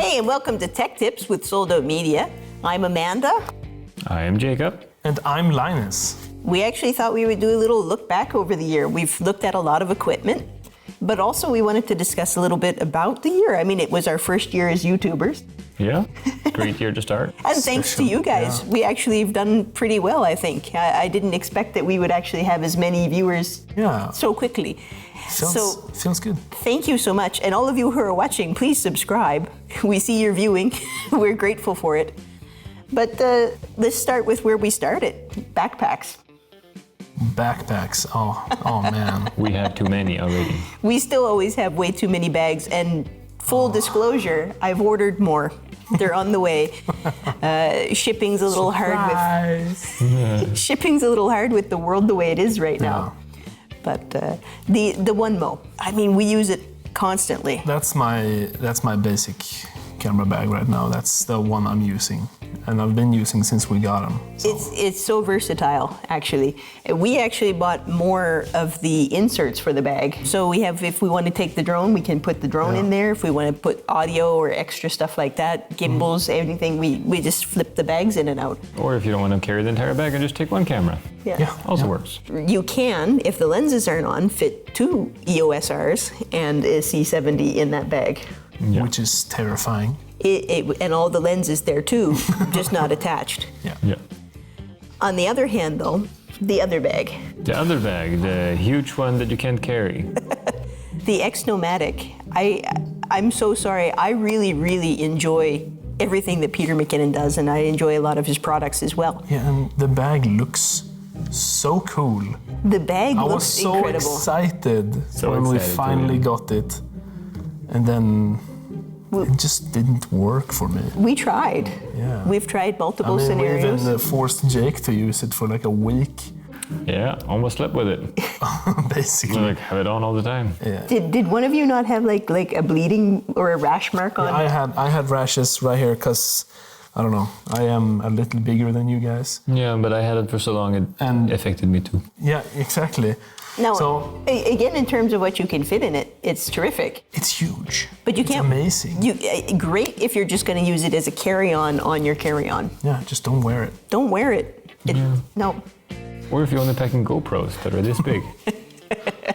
Hey, and welcome to Tech Tips with Sold Out Media. I'm Amanda. I am Jacob. And I'm Linus. We actually thought we would do a little look back over the year. We've looked at a lot of equipment, but also we wanted to discuss a little bit about the year. I mean, it was our first year as YouTubers. Yeah, great year to start. And thanks to you guys, we actually have done pretty well, I think. I didn't expect that we would actually have as many viewers so quickly. Feels good. Thank you so much. And all of you who are watching, please subscribe. We see your viewing. We're grateful for it. But let's start with where we started, backpacks. Backpacks, oh man. We have too many already. We still always have way too many bags, and full disclosure, I've ordered more. They're on the way. Shipping's a little hard with shipping's a little hard with the world the way it is right now. But the OneMo, I mean, we use it constantly. That's my basic camera bag right now. That's the one I'm using, and I've been using since we got them. So. It's so versatile, actually. We actually bought more of the inserts for the bag. So we have, if we want to take the drone, we can put the drone in there. If we want to put audio or extra stuff like that, gimbals, anything, we just flip the bags in and out. Or if you don't want to carry the entire bag and just take one camera. Yeah. Also works. You can, if the lenses aren't on, fit 2 EOS Rs and a C70 in that bag. Yeah. Which is terrifying. And all the lenses there too, just not attached. Yeah. On the other hand though, the other bag. The other bag, the huge one that you can't carry. The X-Nomatic. I'm so sorry, I really enjoy everything that Peter McKinnon does, and I enjoy a lot of his products as well. Yeah, and the bag looks so cool. The bag I looks was so incredible. excited when we finally got it. And then it just didn't work for me. We tried. Yeah. We've tried multiple We scenarios. even forced Jake to use it for like a week, Yeah, almost slept with it. basically. Like, have it on all the time. Yeah. Did one of you not have like a bleeding or a rash mark on? I had rashes right here because, I don't know, I am a little bigger than you guys. Yeah, but I had it for so long it affected me too. Yeah, exactly. Now, So again, in terms of what you can fit in it, it's terrific. it's huge. But you can't. It's amazing. Great if you're just going to use it as a carry-on your carry-on. Yeah, just don't wear it. Don't wear it. No. Or if you're only packing GoPros that are this big.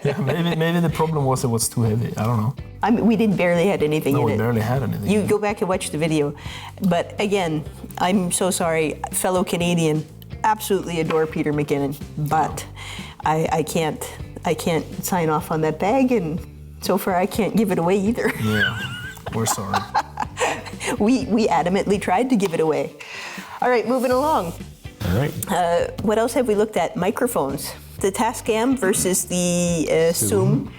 Yeah, maybe the problem was it was too heavy. I don't know. I mean, we barely had anything No, in we it. barely had anything. You go back and watch the video. But again, I'm so sorry, fellow Canadian, absolutely adore Peter McKinnon, but I can't sign off on that bag, and so far I can't give it away either. Yeah, we're sorry. We adamantly tried to give it away. All right, moving along. All right. What else have we looked at? Microphones. The Tascam versus the Zoom.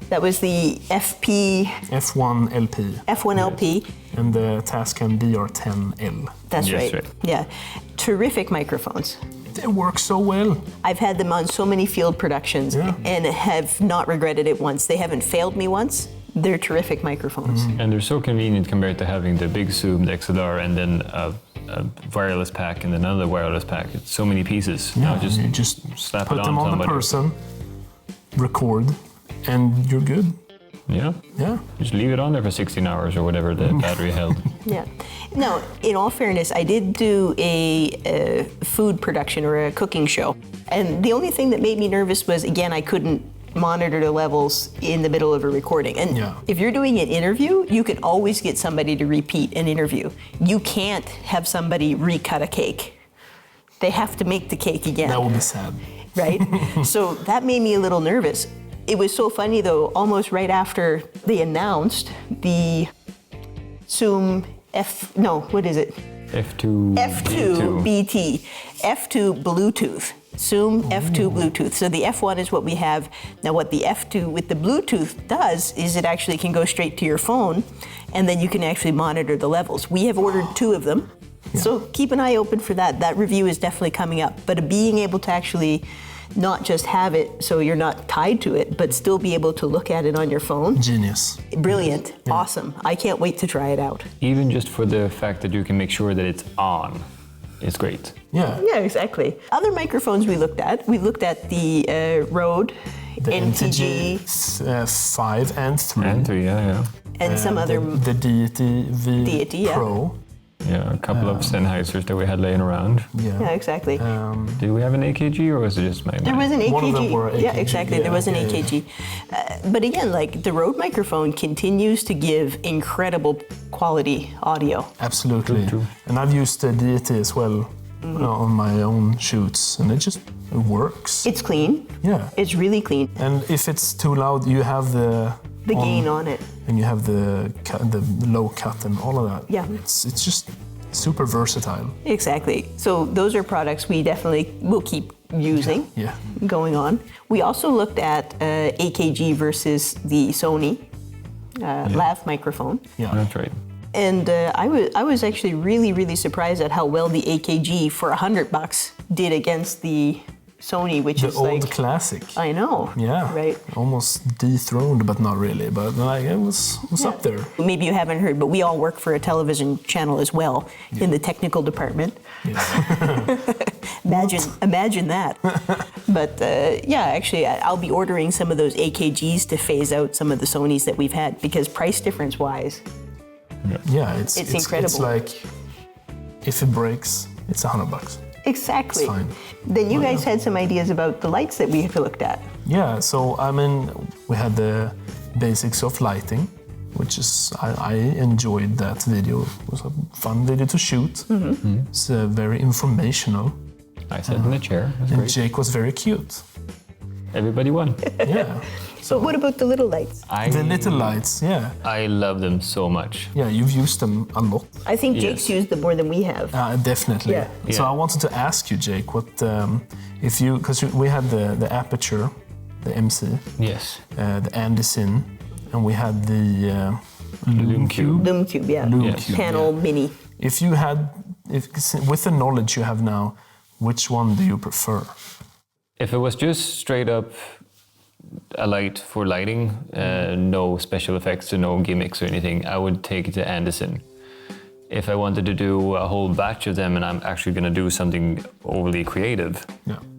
That was the F1 LP. F1 LP. And the Tascam DR10L. That's Yes, right. right. Yeah. Terrific microphones. They work so well. I've had them on so many field productions and have not regretted it once. They haven't failed me once. They're terrific microphones. And they're so convenient compared to having the big Zoom, the XLR, and then a wireless pack and another wireless pack. It's so many pieces. Yeah, Now you just slap put it them on somebody. the person, record, and you're good. Yeah. Yeah. Just leave it on there for 16 hours or whatever the battery held. Yeah. No, in all fairness, I did do a food production or a cooking show. And the only thing that made me nervous was, again, I couldn't monitor the levels in the middle of a recording. And if you're doing an interview, you can always get somebody to repeat an interview. You can't have somebody recut a cake. They have to make the cake again. That would be sad. Right? So that made me a little nervous. It was so funny though, almost right after they announced the Zoom F2 BT, F2 Bluetooth, Zoom F2 Bluetooth. So the F1 is what we have. Now what the F2 with the Bluetooth does is it actually can go straight to your phone, and then you can actually monitor the levels. We have ordered 2 of them. So keep an eye open for that. That review is definitely coming up. But being able to actually not just have it so you're not tied to it, but still be able to look at it on your phone. Genius. Brilliant. Awesome. I can't wait to try it out. Even just for the fact that you can make sure that it's on, it's great. Yeah. Yeah, exactly. Other microphones we looked at the Rode the NTG, NTG 5 and 3. And 3, yeah. and some other. The Deity V Deity, yeah. Pro. Yeah, a couple of Sennheisers that we had laying around. Yeah, exactly. Did we have an AKG or was it just my There was an AKG. One of them were Yeah, AKG, exactly. yeah, there was an yeah, AKG. But again, like the Rode microphone continues to give incredible quality audio. Absolutely. True. And I've used the Deity as well on my own shoots, and it works. It's clean. Yeah. It's really clean. And if it's too loud, you have the Gain on it. and you have the low cut and all of that. Yeah. It's just super versatile. Exactly. So those are products we definitely will keep using. Yeah. Going on. We also looked at AKG versus the Sony lav microphone. Yeah. That's right. And I was actually really surprised at how well the AKG for $100 did against the Sony, which The is old like classic. I know. Yeah. Right. Almost dethroned, but not really. But like it was up there. Maybe you haven't heard, but we all work for a television channel as well in the technical department. Imagine that. But yeah, actually, I'll be ordering some of those AKGs to phase out some of the Sonys that we've had because price difference wise. Yeah, it's incredible. It's like if it breaks, it's $100. Exactly. It's fine. Then you guys had some ideas about the lights that we looked at. Yeah, so I mean, we had the basics of lighting, which is I enjoyed that video. It was a fun video to shoot. It's very informational, I sat in the chair. That's and great. Jake was very cute. Everybody won. Yeah. But what about the little lights? The little lights, yeah. I love them so much. Yeah, you've used them a lot. I think Jake's used them more than we have. Definitely. Yeah. So Yeah. I wanted to ask you, Jake, what if you, because we had the Aperture, the MC, Yes. the Anderson, and we had the Lume Cube. Lume Cube, yeah. Lume Yes. Cube, Panel yeah. Mini. If you had, with the knowledge you have now, which one do you prefer? If it was just straight up a light for lighting, no special effects or no gimmicks or anything, I would take the Anderson. If I wanted to do a whole batch of them and I'm actually going to do something overly creative,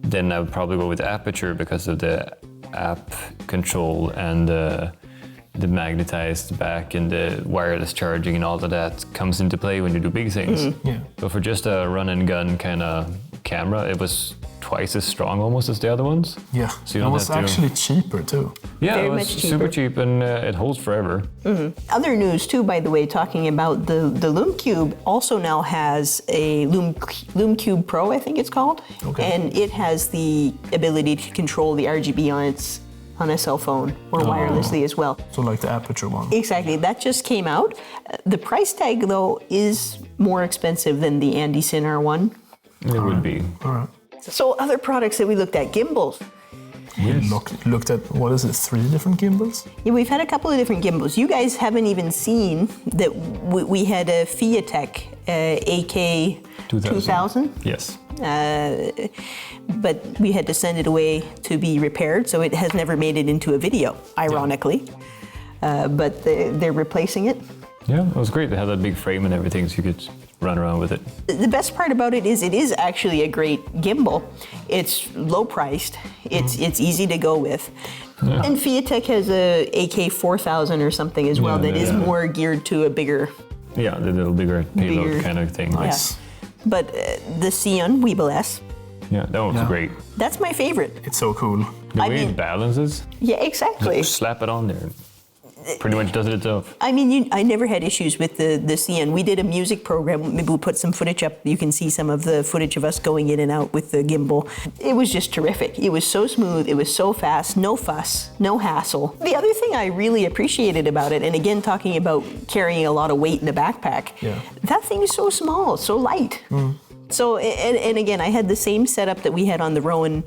then I would probably go with the Aperture because of the app control and the magnetized back and the wireless charging and all of that comes into play when you do big things. Yeah. But for just a run and gun kind of camera, it was twice as strong almost as the other ones. Yeah, So you it don't was have to- actually cheaper too. Yeah, Very it was much cheaper. super cheap and it holds forever. Other news too, by the way, talking about the Lume Cube also now has a Lume Cube Pro, I think it's called. Okay. And it has the ability to control the RGB on a cell phone or wirelessly as well. So like the Aperture one. Exactly, that just came out. The price tag though is more expensive than the Anderson R1. It would be. All right. So other products that we looked at, gimbals. We looked at, what is it, 3 different gimbals? Yeah, we've had a couple of different gimbals. You guys haven't even seen that we had a Fiatech AK 2000. Yes. But we had to send it away to be repaired, so it has never made it into a video, ironically. But they're replacing it. Yeah, it was great. They had that big frame and everything so you could run around with it. The best part about it is actually a great gimbal. It's low priced. It's easy to go with. Yeah. And Fiatech has a AK 4000 or something as well Yeah, that is yeah. more geared to a bigger. Yeah, the little bigger payload Bigger. kind of thing. Nice. But the Xeon Weeble S, Yeah, that one was Yeah. great. that's my favorite. It's so cool. The I way mean- it balances, Yeah, exactly. just slap it on there. Pretty much does it itself. I mean, I never had issues with the Xeon. We did a music program. Maybe we'll put some footage up. You can see some of the footage of us going in and out with the gimbal. It was just terrific. It was so smooth. It was so fast. No fuss. No hassle. The other thing I really appreciated about it, and again, talking about carrying a lot of weight in a backpack, that thing is so small, so light. So, and again, I had the same setup that we had on the Rowan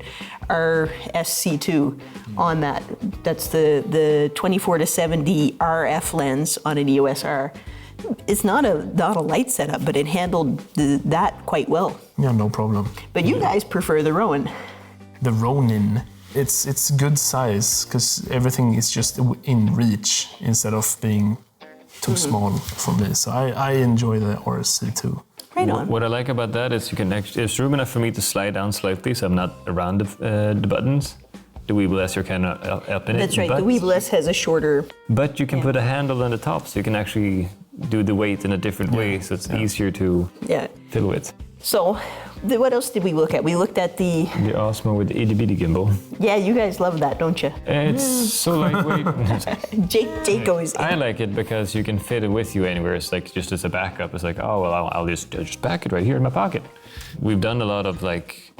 RSC2 on that. That's the 24-70 RF lens on an EOS R. It's not a light setup, but it handled that quite well. Yeah, no problem. But you guys prefer the Rowan. The Ronin, it's good size because everything is just in reach instead of being too small for me. So I enjoy the RSC2. Right on. What I like about that is you can actually, it's room enough for me to slide down slightly so I'm not around the buttons. the Weebill S, you're kind of up in it. That's right. But, The Weebill S has a shorter. But you can put a handle on the top, so you can actually do the weight in a different way, so it's easier to Yeah. fiddle with. So, what else did we look at? We looked at the. The Osmo with the itty bitty gimbal. Yeah, you guys love that, don't you? It's so lightweight. Jake goes. I like it because you can fit it with you anywhere. It's like just as a backup. It's like, oh well, I'll just pack it right here in my pocket. We've done a lot of like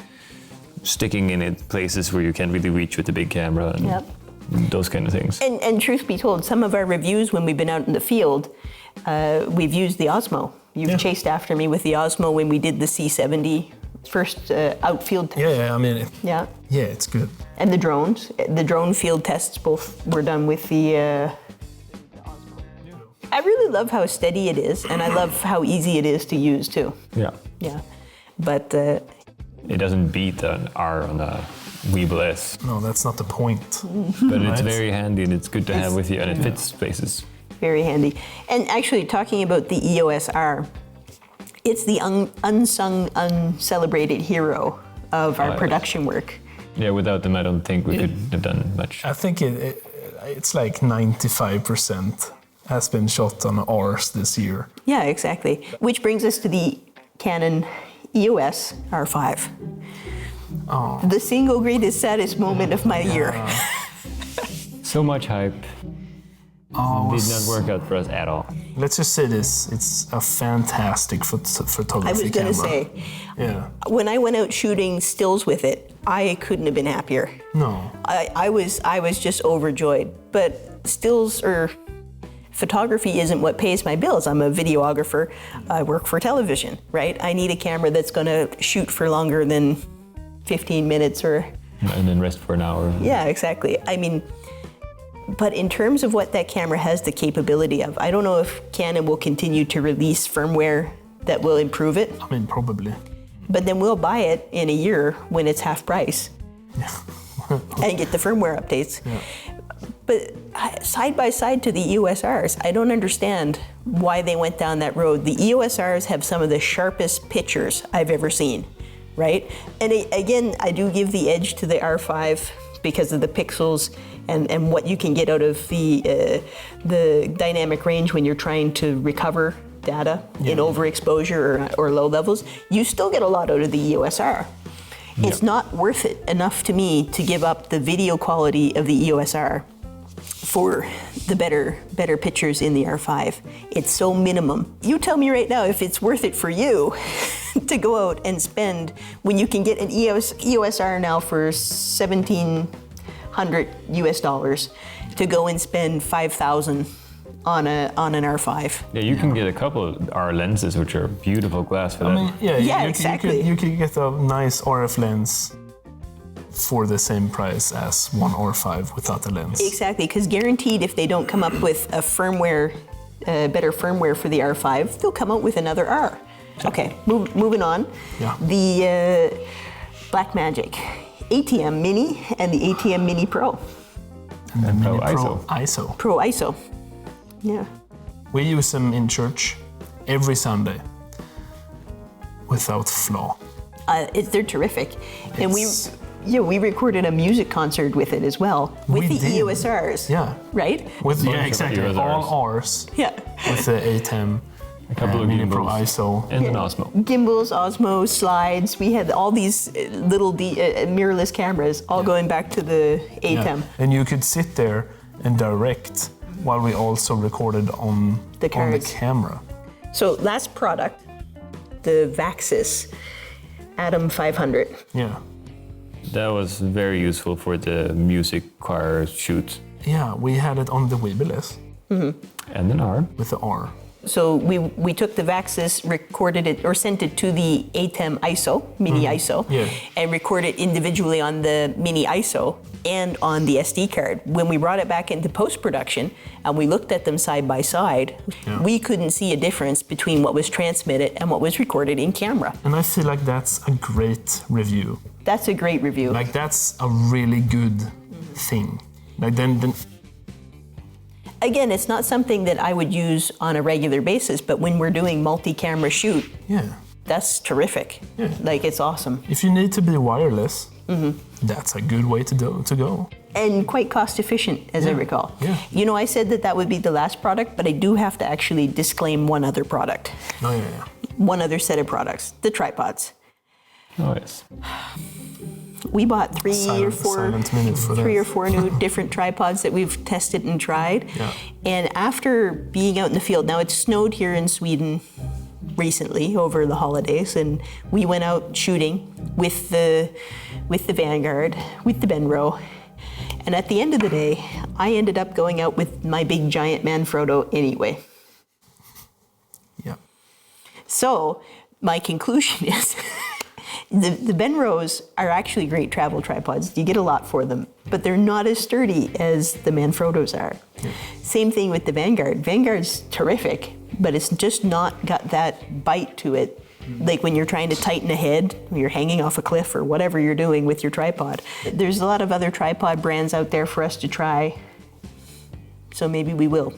sticking in it places where you can't really reach with the big camera and Yep. those kind of things. And truth be told, some of our reviews when we've been out in the field, we've used the Osmo. You've chased after me with the Osmo when we did the C70 first outfield test. Yeah, I mean, Yeah. yeah, it's good. And the drones. The drone field tests both were done with the Osmo. I really love how steady it is, and I love how easy it is to use too. Yeah. Yeah. But It doesn't beat an R on a Weebill S, No, that's not the point. but it's Right. very handy and it's good to have with you and it fits places. very handy. And actually, talking about the EOS R, it's the unsung, uncelebrated hero of our production work. Yeah, without them, I don't think we could have done much. I think it's like 95% has been shot on Rs this year. Yeah, exactly. Which brings us to the Canon EOS R5. The single greatest, saddest moment of my year. So much hype. Did not work out for us at all. Let's just say this: it's a fantastic photography I was camera. going to say, Yeah. when I went out shooting stills with it, I couldn't have been happier. No. I was just overjoyed. But stills or photography isn't what pays my bills. I'm a videographer. I work for television, right? I need a camera that's going to shoot for longer than 15 minutes or. And then rest for an hour. Yeah, exactly. I mean, but in terms of what that camera has the capability of, I don't know if Canon will continue to release firmware that will improve it, I mean, probably. but then we'll buy it in a year when it's half price and get the firmware updates. But side by side to the EOS Rs, I don't understand why they went down that road. The EOS Rs have some of the sharpest pictures I've ever seen, right? And again, I do give the edge to the R5 because of the pixels and what you can get out of the dynamic range when you're trying to recover data in overexposure or low levels. You still get a lot out of the EOS R. It's not worth it enough to me to give up the video quality of the EOS R for the better pictures in the R5. It's so minimum. You tell me right now if it's worth it for you to go out and spend when you can get an EOS R now for $1,700 US to go and spend $5,000 on an R5. Yeah, you can get a couple of R lenses, which are beautiful glass for that. I mean, yeah, Yeah, you exactly. You could get a nice RF lens for the same price as one R5 without a lens. Exactly, because guaranteed if they don't come up with a firmware, better firmware for the R5, they'll come out with another R. Okay, moving on. Yeah. The Blackmagic ATM Mini and the ATM Mini Pro. And the Mini Pro Pro ISO. Pro ISO. Yeah. We use them in church every Sunday without flaw. They're terrific. And It's- we recorded a music concert with it as well, with We the did. EOS Rs. Yeah. Right? With Bunch yeah, of exactly. EOS All Rs Yeah. with the A10, a couple of Mini Pro gimbals ISO. and an Osmo. Gimbals, Osmo, slides. We had all these little mirrorless cameras, all going back to the ATEM. Yeah. And you could sit there and direct while we also recorded on The on the cards. camera. So last product, the Vaxis Atom 500. Yeah. That was very useful for the music choir shoot. Yeah, we had it on the Weebill S And an R. with the R. So we took the Vaxis, recorded it, or sent it to the ATEM ISO, Mini ISO, Yeah. and recorded individually on the Mini ISO and on the SD card. When we brought it back into post-production and we looked at them side by side, we couldn't see a difference between what was transmitted and what was recorded in camera. And I feel like that's a great review. That's a great review. Like that's a really good thing. Like then Again, it's not something that I would use on a regular basis, but when we're doing multi-camera shoot, yeah. that's terrific. Yeah. Like, it's awesome. If you need to be wireless, That's a good way to go. And quite cost efficient, as I recall. Yeah. You know, I said that would be the last product, but I do have to actually disclaim one other product, Oh yeah. one other set of products, the tripods. Oh, yes. We bought three or four new different tripods that we've tested and tried. Yeah. And after being out in the field, now it snowed here in Sweden recently over the holidays, and we went out shooting with the Vanguard, with the Benro. And at the end of the day, I ended up going out with my big giant Manfrotto anyway. Yeah. So my conclusion is the Benros are actually great travel tripods. You get a lot for them, but they're not as sturdy as the Manfrottos are. Yeah. Same thing with the Vanguard. Vanguard's terrific, but it's just not got that bite to it. Like when you're trying to tighten a head, when you're hanging off a cliff or whatever you're doing with your tripod. There's a lot of other tripod brands out there for us to try, so maybe we will.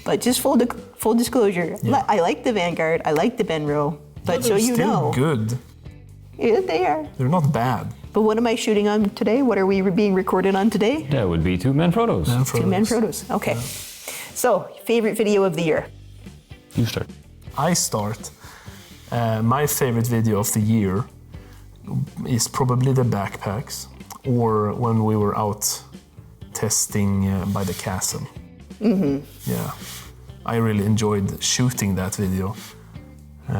But just full disclosure, Yeah. I like the Vanguard, I like the Benro, but so you Still know. good. Yeah, they are. They're not bad. But what am I shooting on today? What are we being recorded on today? That would be 2 Manfrottos. Two Manfrottos. Okay. So, favorite video of the year? You start. I start. My favorite video of the year is probably the backpacks, or when we were out testing by the castle. Yeah, I really enjoyed shooting that video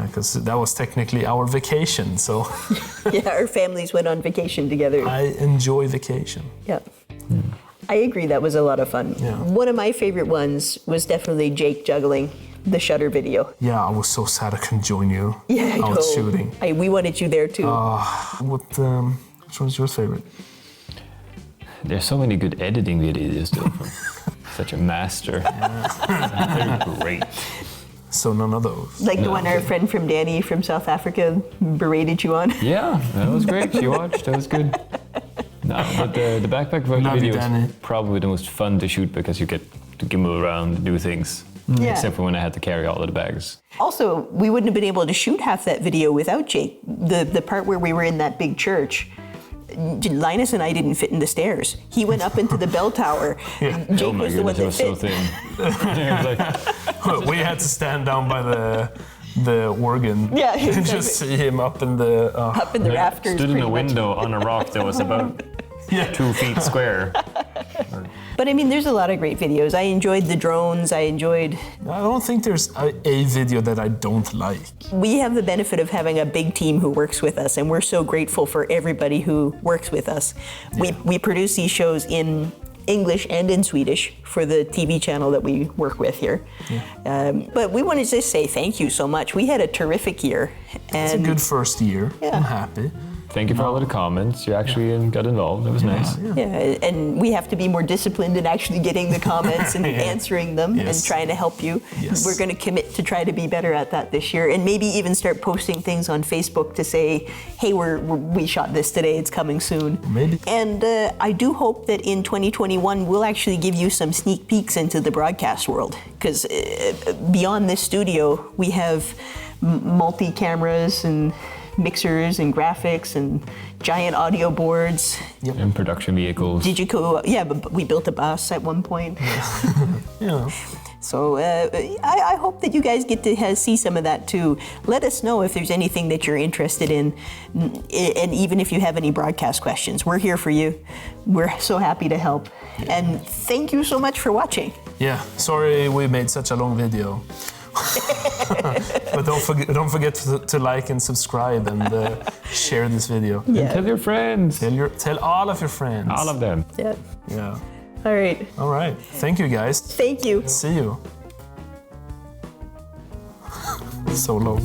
because that was technically our vacation. So Yeah, our families went on vacation together. I enjoy vacation. Yeah. I agree, that was a lot of fun. Yeah. One of my favorite ones was definitely Jake juggling the shutter video. Yeah, I was so sad I couldn't join you Yeah, I out know. shooting. We wanted you there too. Which one's your favorite? There's so many good editing videos though. Such a master. They're great. So none of those. Like the one our friend from Danny from South Africa berated you on. Yeah, that was great. She watched. That was good. No, but the backpack Love you, video Danny. is probably the most fun to shoot because you get to gimble around, do things. Yeah. Except for when I had to carry all of the bags. Also, we wouldn't have been able to shoot half that video without Jake. The part where we were in that big church, Linus and I didn't fit in the stairs. He went up into the bell tower. Jake Oh my was the one goodness, it that was so fit. thin. It was like, We had to stand down by the organ Yeah, and exactly. just see him up in the. Up in the rafters. stood in a pretty much. window on a rock that was about 2 feet square. But I mean, there's a lot of great videos. I enjoyed the drones. I enjoyed. I don't think there's a video that I don't like. We have the benefit of having a big team who works with us, and we're so grateful for everybody who works with us. We produce these shows in English and in Swedish for the TV channel that we work with here. But we want to just say thank you so much. We had a terrific year. It's a good first year. Yeah. I'm happy. Thank you for all of the comments. You actually got involved. That was nice. Yeah, and we have to be more disciplined in actually getting the comments and answering them Yes. and trying to help you. Yes. We're going to commit to try to be better at that this year, and maybe even start posting things on Facebook to say, hey, we shot this today, it's coming soon. Maybe. And I do hope that in 2021, we'll actually give you some sneak peeks into the broadcast world, because beyond this studio, we have multi-cameras and mixers and graphics and giant audio boards. And production vehicles. But we built a bus at one point. Yeah. So I hope that you guys get to see some of that too. Let us know if there's anything that you're interested in, and even if you have any broadcast questions, we're here for you. We're so happy to help. And thank you so much for watching. Yeah. Sorry we made such a long video. But don't forget to like and subscribe and share this video. And tell your friends. Tell all of your friends. All of them. Yeah. Yeah. All right. All right. Thank you, guys. Thank you. See you. So long.